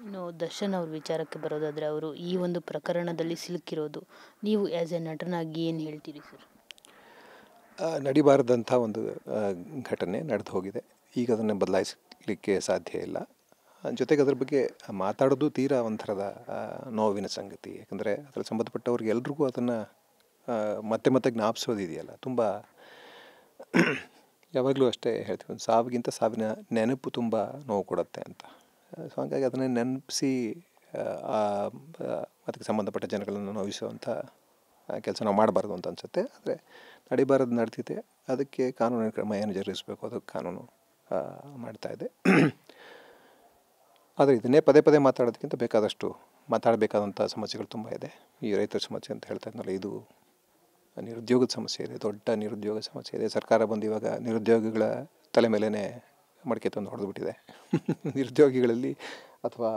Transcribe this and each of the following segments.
ಇನ್ನು ದರ್ಶನ್ ಅವ್ರ ವಿಚಾರಕ್ಕೆ ಬರೋದಾದರೆ ಅವರು ಈ ಒಂದು ಪ್ರಕರಣದಲ್ಲಿ ಸಿಲುಕಿರೋದು ನೀವು ಆ್ಯಸ್ ಎ ನಟನಾಗಿ ಏನು ಹೇಳ್ತೀರಿ ಸರ್? ನಡಿಬಾರದಂಥ ಒಂದು ಘಟನೆ ನಡೆದು ಹೋಗಿದೆ. ಈಗ ಅದನ್ನು ಬದಲಾಯಿಸಲಿಕ್ಕೆ ಸಾಧ್ಯ ಇಲ್ಲ. ಜೊತೆಗೆ ಅದ್ರ ಬಗ್ಗೆ ಮಾತಾಡೋದು ತೀರಾ ಒಂಥರದ ನೋವಿನ ಸಂಗತಿ. ಯಾಕಂದರೆ ಅದರಲ್ಲಿ ಸಂಬಂಧಪಟ್ಟವ್ರಿಗೆ ಎಲ್ರಿಗೂ ಅದನ್ನು ಮತ್ತೆ ಮತ್ತೆ ಜ್ಞಾಪಿಸೋದಿದೆಯಲ್ಲ, ತುಂಬ ಯಾವಾಗಲೂ ಅಷ್ಟೇ ಹೇಳ್ತೀವಿ, ಒಂದು ಸಾವಿಗಿಂತ ಸಾವಿನ ನೆನಪು ತುಂಬ ನೋವು ಕೊಡುತ್ತೆ ಅಂತ. ಸೊ ಹಾಗಾಗಿ ಅದನ್ನು ನೆನಪಿಸಿ ಅದಕ್ಕೆ ಸಂಬಂಧಪಟ್ಟ ಜನಗಳನ್ನು ನೋವಿಸುವಂಥ ಕೆಲಸ ನಾವು ಮಾಡಬಾರ್ದು ಅಂತ ಅನಿಸುತ್ತೆ. ಆದರೆ ನಡಿಬಾರದು ನಡೆದಿದೆ, ಅದಕ್ಕೆ ಕಾನೂನಿನ ಕ್ರಮ ಏನು ಜರುಗಿಸಬೇಕು ಅದಕ್ಕೆ ಕಾನೂನು ಮಾಡ್ತಾಯಿದೆ. ಆದರೆ ಇದನ್ನೇ ಪದೇ ಪದೇ ಮಾತಾಡೋದಕ್ಕಿಂತ ಬೇಕಾದಷ್ಟು ಮಾತಾಡಬೇಕಾದಂಥ ಸಮಸ್ಯೆಗಳು ತುಂಬ ಇದೆ. ಈ ರೈತರ ಸಮಸ್ಯೆ ಅಂತ ಹೇಳ್ತಾ ಇದ್ನಲ್ಲ, ಇದು ನಿರುದ್ಯೋಗದ ಸಮಸ್ಯೆ ಇದೆ, ದೊಡ್ಡ ನಿರುದ್ಯೋಗ ಸಮಸ್ಯೆ ಇದೆ. ಸರ್ಕಾರ ಬಂದು ಇವಾಗ ನಿರುದ್ಯೋಗಿಗಳ ತಲೆ ಮೇಲೇ ಮಡಿಕೆ ತಂದು ಹೊಡೆದುಬಿಟ್ಟಿದೆ. ನಿರುದ್ಯೋಗಿಗಳಲ್ಲಿ ಅಥವಾ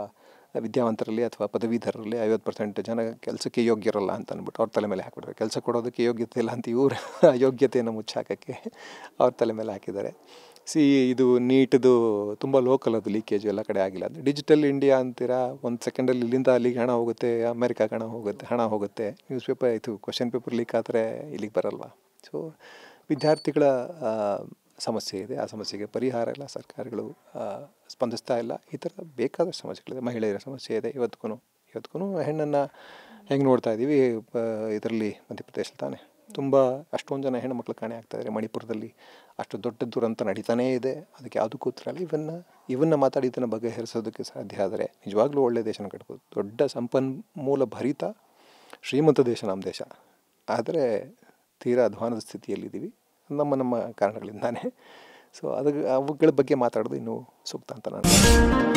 ವಿದ್ಯಾವಂತರಲ್ಲಿ ಅಥವಾ ಪದವೀಧರರಲ್ಲಿ 50% ಜನ ಕೆಲಸಕ್ಕೆ ಯೋಗ್ಯರಲ್ಲ ಅಂತ ಅಂದ್ಬಿಟ್ಟು ಅವ್ರ ತಲೆ ಮೇಲೆ ಹಾಕಿಬಿಟ್ರೆ, ಕೆಲಸ ಕೊಡೋದಕ್ಕೆ ಯೋಗ್ಯತೆ ಇಲ್ಲ ಅಂತ ಇವರು ಅಯೋಗ್ಯತೆಯನ್ನು ಮುಚ್ಚಾಕೋಕ್ಕೆ ಅವ್ರ ತಲೆ ಮೇಲೆ ಹಾಕಿದ್ದಾರೆ. ಇದು ನೀಟ್ದು ತುಂಬ ಲೋಕಲ್, ಅದು ಲೀಕೇಜು ಎಲ್ಲ ಕಡೆ ಆಗಿಲ್ಲ. ಅದು ಡಿಜಿಟಲ್ ಇಂಡಿಯಾ ಅಂತೀರಾ, ಒಂದು ಸೆಕೆಂಡಲ್ಲಿ ಇಲ್ಲಿಂದ ಅಲ್ಲಿಗೆ ಹಣ ಹೋಗುತ್ತೆ, ಅಮೇರಿಕಾಗೆ ಹಣ ಹೋಗುತ್ತೆ. ನ್ಯೂಸ್ ಪೇಪರ್ ಆಯಿತು, ಕ್ವಶನ್ ಪೇಪರ್ ಲೀಕ್ ಆದರೆ ಇಲ್ಲಿಗೆ ಬರಲ್ವಾ? ಸೊ ವಿದ್ಯಾರ್ಥಿಗಳ ಸಮಸ್ಯೆ ಇದೆ, ಆ ಸಮಸ್ಯೆಗೆ ಪರಿಹಾರ ಇಲ್ಲ, ಸರ್ಕಾರಗಳು ಸ್ಪಂದಿಸ್ತಾ ಇಲ್ಲ. ಈ ಥರ ಬೇಕಾದಷ್ಟು ಸಮಸ್ಯೆಗಳಿದೆ. ಮಹಿಳೆಯರ ಸಮಸ್ಯೆ ಇದೆ. ಇವತ್ತಿಗೂ ಹೆಣ್ಣನ್ನು ಹೆಂಗೆ ನೋಡ್ತಾ ಇದ್ದೀವಿ, ಇದರಲ್ಲಿ ಮಧ್ಯಪ್ರದೇಶ ತಾನೆ ತುಂಬ ಅಷ್ಟೊಂದು ಜನ ಹೆಣ್ಣುಮಕ್ಳು ಕಾಣೆ ಆಗ್ತಾಯಿದ್ದಾರೆ. ಮಣಿಪುರದಲ್ಲಿ ಅಷ್ಟು ದೊಡ್ಡ ದುರಂತ ನಡೀತಾನೇ ಇದೆ, ಅದಕ್ಕೆ ಯಾವುದಕ್ಕೂ ಉತ್ತರ ಇಲ್ಲ. ಇವನ್ನ ಮಾತಾಡಿ ಇದನ್ನು ಬಗೆಹರಿಸೋದಕ್ಕೆ ಸಾಧ್ಯ ಆದರೆ ನಿಜವಾಗ್ಲೂ ಒಳ್ಳೆಯ ದೇಶನ ಕಟ್ಬೋದು. ದೊಡ್ಡ ಸಂಪನ್ಮೂಲ ಭರಿತ ಶ್ರೀಮಂತ ದೇಶ ನಮ್ಮ ದೇಶ. ಆದರೆ ತೀರಾ ಅಧ್ವಾನದ ಸ್ಥಿತಿಯಲ್ಲಿದ್ದೀವಿ ನಮ್ಮ ಕಾರಣಗಳಿಂದಾನೇ. ಸೊ ಅವುಗಳ ಬಗ್ಗೆ ಮಾತಾಡೋದು ಇನ್ನೂ ಸೂಕ್ತ ಅಂತ ನಾನು